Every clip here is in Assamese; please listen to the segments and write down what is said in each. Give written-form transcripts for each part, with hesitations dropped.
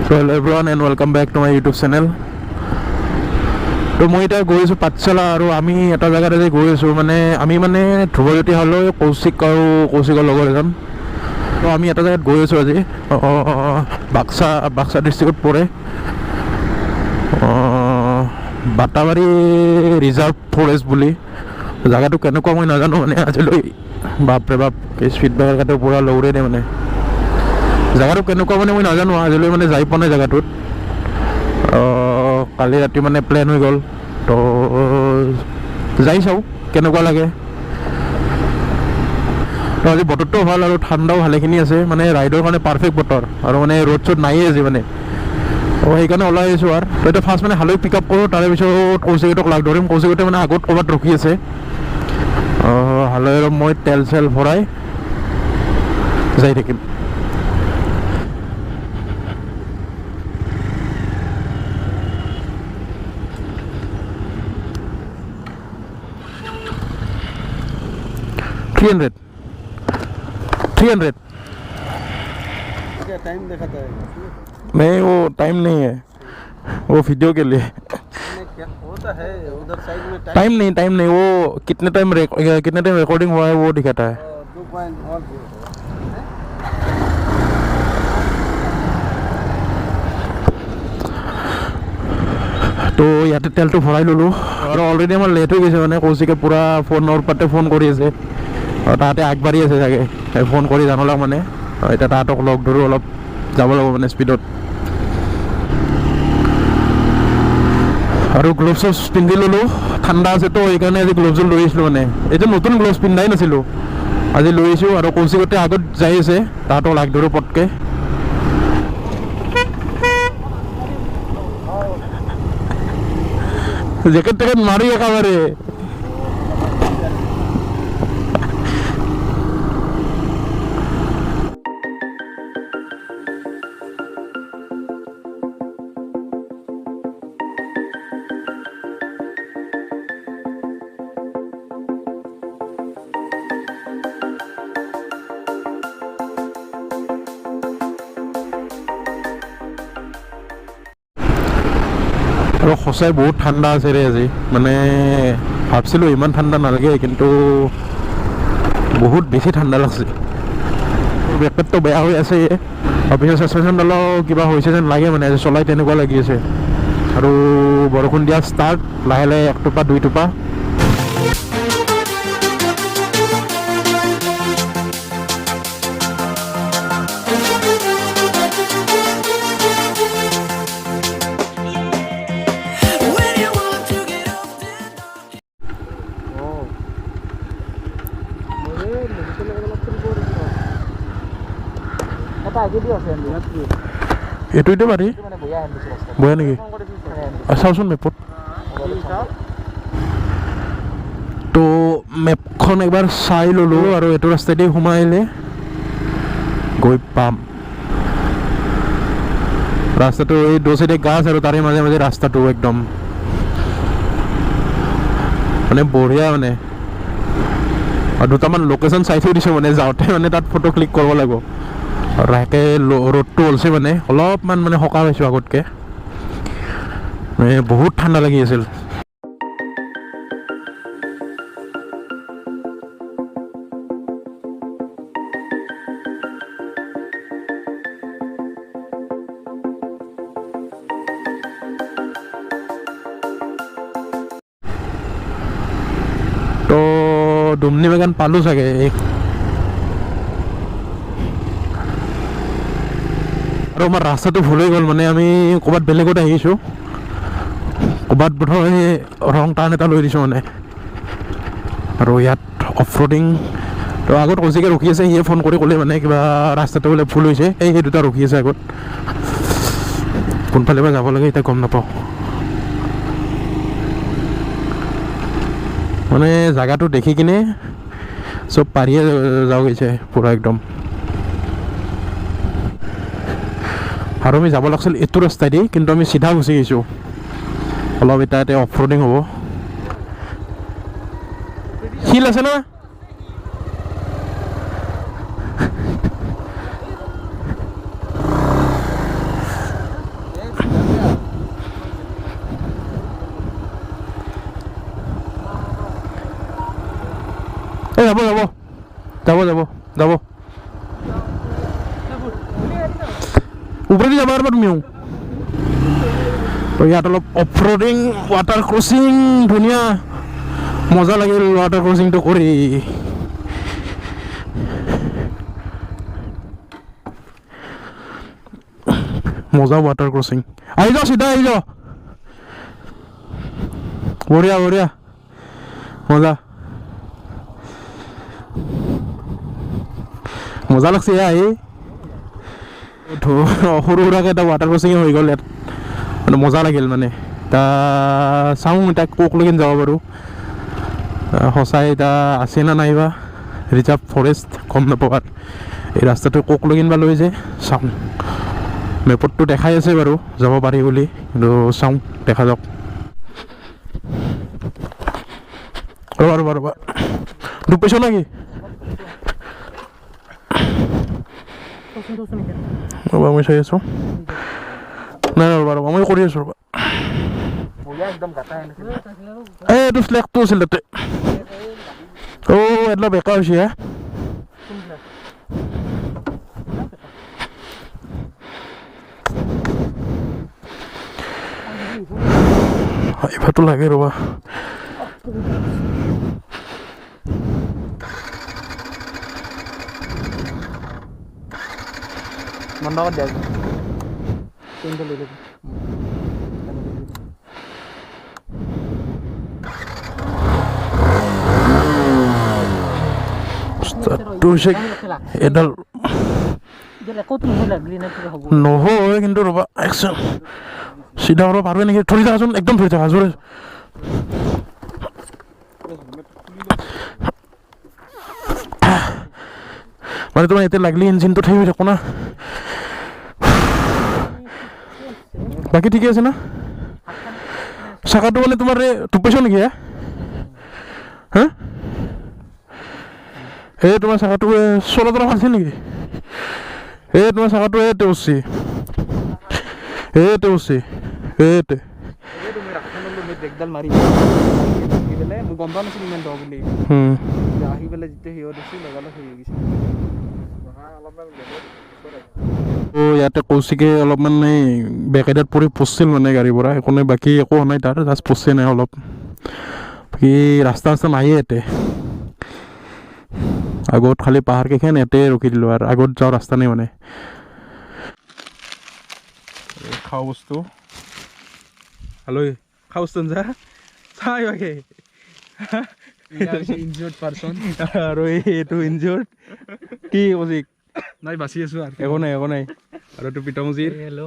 তো hello' everyone and welcome back to my YouTube channel. তো মই এতিয়া গৈ আছোঁ পাঠশালা, আৰু আমি এটা জেগাত আজি গৈ আছোঁ। আমি ধ্ৰুৱজ্যোতি হ'লেও কৌশিকৰ লগৰ এজন। তো আমি এটা জেগাত গৈ আছোঁ আজি, বাক্সা ডিষ্ট্ৰিক্টত পৰে, বাটাবাৰী ৰিজাৰ্ভ ফৰেষ্ট বুলি। জেগাটো কেনেকুৱা মই নাজানো, আজিলৈ বাপৰে বাপ ফিডবেক এটাটো পূৰা লওঁৰে দে। জেগাটো কেনেকুৱা মই নাজানো, আজিলৈ যাই পোৱা নাই জেগাটোত। কালি ৰাতি প্লেন হৈ গ'ল, তো যাই চাওঁ কেনেকুৱা লাগে। তো আজি বতৰটো ভাল আৰু ঠাণ্ডাও ভালেখিনি আছে, ৰাইডৰ কাৰণে পাৰফেক্ট বতৰ, আৰু ৰ'দ চ'দ নায়েই আজি সেইকাৰণে ওলাই আহিছোঁ। আৰু তো এতিয়া ফাৰ্ষ্ট হালৈ পিক আপ কৰোঁ, তাৰে পিছত কৌশিকহঁতক লগ ধৰিম। কৌশিকহঁতে আগত ক'ৰবাত ৰখি আছে, হালৈ আৰু মই তেল চেল ভৰাই যাই থাকিম। थ्री हंड्रेड क्या टाइम दिखाता है? नहीं, वो टाइम नहीं है, वो वीडियो के लिए। क्या होता है उधर साइड में टाइम नहीं, वो कितने टाइम रिकॉर्डिंग हुआ है वो दिखाता है। 2.10 তো ইয়াতে তেলটো ভৰাই ল'লোঁ, আৰু অলৰেডি আমাৰ লেট হৈ গৈছে। কৌশিকে পূৰা ফোনৰ পাতে ফোন কৰি আছে, আৰু তাহাঁতে আগবাঢ়ি আছে চাগে, ফোন কৰি জানলাক এতিয়া তাহাঁতক লগ ধৰোঁ, অলপ যাব লাগিব স্পীডত। আৰু গ্ল'ভছ পিন্ধি ল'লোঁ, ঠাণ্ডা আছেতো সেইকাৰণে আজি গ্ল'ভছযোৰ লৈ আহিছিলোঁ। এইটো নতুন গ্ল'ভছ পিন্ধাই নাছিলোঁ, আজি লৈ আহিছোঁ। আৰু কৌশিকতে আগত যাই আছে, তাহাঁতক লাগ ধৰোঁ পটকৈ। জেকেট টেকেট মাৰি একেবাৰে আৰু সঁচাই বহুত ঠাণ্ডা আছে ৰে আজি। ভাবছিলোঁ ইমান ঠাণ্ডা নালাগে, কিন্তু বহুত বেছি ঠাণ্ডা লাগছে। বেকপেকটো বেয়া হৈ আছে, অফিচৰ ছাছপেনশ্যনডালো কিবা হৈছে যেন লাগে, আজি চলাই তেনেকুৱা লাগি আছে। আৰু বৰষুণ দিয়া ষ্টাৰ্ট, লাহে লাহে 1 টোপা 2 টোপা। এইটোতে পাৰি বয়া নেকি? চাওঁচোন মেপত। তো মেপখন একবাৰ চাই ল'লোঁ, আৰু এইটো ৰাস্তাইদি সোমাই আহিলে গৈ পাম। ৰাস্তাটো এই দু চাইডে গাছ, আৰু তাৰে মাজে মাজে ৰাস্তাটো একদম বঢ়িয়া। আৰু দুটামান লোকেশ্যন চাই থৈ দিছোঁ, যাওঁতে তাত ফটো ক্লিক কৰিব লাগিব। আৰু লাহেকৈ ৰ'দটো ওলছে, অলপমান সকাহ পাইছোঁ আগতকৈ। বহুত ঠাণ্ডা লাগি আছিল। তো ডুমনি বাগান পালোঁ চাগে। আৰু আমাৰ ৰাস্তাটো ভুল হৈ গ'ল, আমি ক'ৰবাত বেলেগত আহিছোঁ, ক'ৰবাত বোধহয় ৰং টাৰ্ণ এটা লৈ দিছোঁ। আৰু ইয়াত অফ ৰোডিং। তো আগত কৌশিকে ৰখি আছে, সিয়ে ফোন কৰি ক'লে কিবা ৰাস্তাটো বোলে ভুল হৈছে। সেই দুটা ৰখি আছে আগত, কোনফালে বা যাব লাগে এতিয়া গম নাপাওঁ। জেগাটো দেখি কিনে চব পাৰিয়ে যাব গৈছে পূৰা একদম। আৰু আমি যাব লাগিছিল এইটো ৰাস্তাইদি, কিন্তু আমি চিধা গুচি গৈছোঁ। অলপ এতিয়া অফ ৰোডিং হ'ব। শিল আছে না? যাব যাব যাব ওপৰেদি যাবা আৰু তুমিও তো ইয়াত অলপ অফ ৰোডিং ৱাটাৰ ক্ৰচিং ধুনীয়া মজা লাগিল ৱাটাৰ ক্ৰচিংটো কৰি মজা ৱাটাৰ ক্ৰচিং আহি যাওঁ চিধা আহি যাওঁ বঢ়িয়া বঢ়িয়া মজা মজা লাগছে আহি সৰু সুৰাকৈ এটা ৱাটাৰ ক্ৰচিঙে হৈ গ'ল ইয়াত মানে মজা লাগিল মানে তা চাওঁ এতিয়া কোকলৈকে যাব পাৰোঁ সঁচাই এতিয়া আছে না নাইবা ৰিজাৰ্ভ ফৰেষ্ট গম নাপাওঁ এই ৰাস্তাটো কোকলৈকে বা লৈ যায় চাওঁ মেপতটো দেখাই আছে বাৰু যাব পাৰি বুলি কিন্তু চাওঁ দেখা যাওক ৰ'বা ৰ'বা ৰ'বা ডুব পাইছ নেকি ৰ'বা মই চাই আছোঁ নাই ৰ'বা ৰ'বা মই কৰি আছোঁ ৰ'বা এই এইটো স্লেগটো আছিল তাতে অ' এটা বেকা হৈছে হে এইবাৰটো লাগে ৰ'বা এডাল নহয় কিন্তু ৰ'বা একচোন চিধা কৰিব পাৰবে নেকি ধৰি থাকাচোন একদম ধৰি থাকা জোৰে মানে তোমাৰ এতিয়া লাগিলে ইঞ্জিনটো ঠেই হৈ থাকো না বাকী ঠিকে আছে না চাকাটো মানে তোমাৰ ডুব পাইছ নেকি হা এই তোমাৰ চাকাটো চলা তলা ফালছে নেকি এই তোমাৰ চাকাটো এইতে উঠছি এইতে উঠছি এইতে ব্ৰেকডাল মাৰি মই গম পোৱা নাছিলোঁ ইমান দ বুলি আহি পেলাই যেতিয়া সিহঁত দিছোঁ লগালগ হৈ গৈছে ইয়াতে কৌশিকে অলপমান এই বেকাইডাত পৰি পচছিল মানে গাড়ীৰ পৰা একো নাই বাকী একো হোৱা নাই তাৰ জাষ্ট পচছে নাই অলপ বাকী ৰাস্তা চাস্তা নায়ে ইয়াতে আগত খালি পাহাৰ কেইখন ইয়াতে ৰখি দিলোঁ আৰু আগত যোৱা ৰাস্তা নাই মানে খাওঁ বস্তু হেল্ল' খাওঁ বস্তু যা চাই বাকে ইনজিয়ৰ্ড পাৰ্চন আৰু এইটো ইনজিয়ৰ্ড কি কৌশিক নাই বাচি আছোঁ আৰু একো নাই একো নাই আৰু এইটো পিতামজিৰ হেল্ল'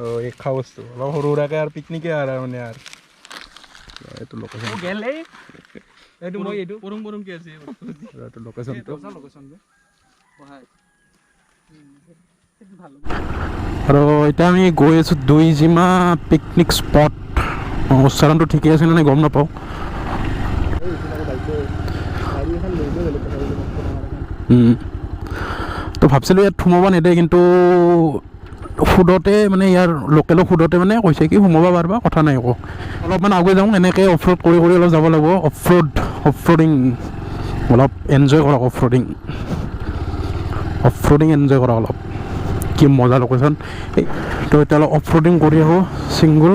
অঁ এই খাওঁ বস্তু অলপ সৰু সুৰাকৈ আৰু পিকনিকে আৰু মানে আৰু এইটো লোকেশ্যন গেলে এইটো মই এইটো পৰম পৰমকৈ আছে এইটো লোকেশ্যনটো আৰু এতিয়া আমি গৈ আছোঁ দুইজিমা পিকনিক স্পট উচ্চাৰণটো ঠিকে আছে নে নাই গম নাপাওঁ তো ভাবছিলোঁ ইয়াত সোমাব নেদে কিন্তু ফুডতে মানে ইয়াৰ লোকেলৰ ফুডতে মানে কৈছে কি সোমাব পাৰিবা কথা নাই একো অলপমান আগুৱাই যাওঁ এনেকৈ অফ ৰোড কৰি কৰি অলপ যাব লাগিব অফ ৰোডিং অলপ এনজয় কৰক অফ ৰোডিং এনজয় কৰক অলপ কি মজা লোকেশ্যন তো এতিয়া অলপ অফ ৰোডিং কৰি আহোঁ ছিংগুল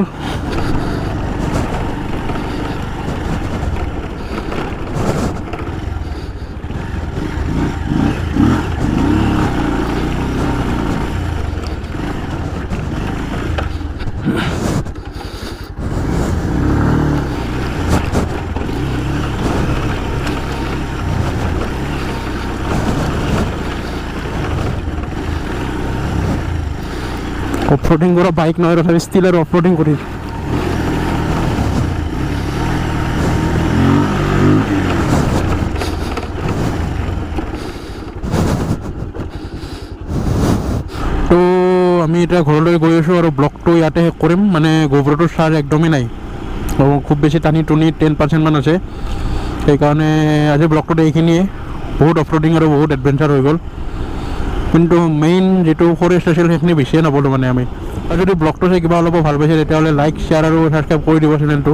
অফ-ৰোডিং কৰা বাইক নয় তথাপি ষ্টিল আৰু অফ-ৰোডিং কৰি তো আমি এতিয়া ঘৰলৈ গৈ আছোঁ আৰু ব্লগটো ইয়াতে শেষ কৰিম মানে গোবৰটোৰ চাৰ্জ একদমেই নাই আৰু খুব বেছি টানি টুনি 10% মান আছে সেইকাৰণে আজি ব্লগটোত এইখিনিয়ে বহুত অফ-ৰোডিং আৰু বহুত এডভেঞ্চাৰ হৈ গ'ল কিন্তু মেইন যেটো ফৰেষ্ট আছিল সেইখিনি বেছিয়ে নাপালোঁ মানে আমি আৰু যদি ব্লগটো চাই কিবা অলপ ভাল পাইছে তেতিয়াহ'লে লাইক শ্বেয়াৰ আৰু ছাবস্ক্ৰাইব কৰি দিব চেনেলটো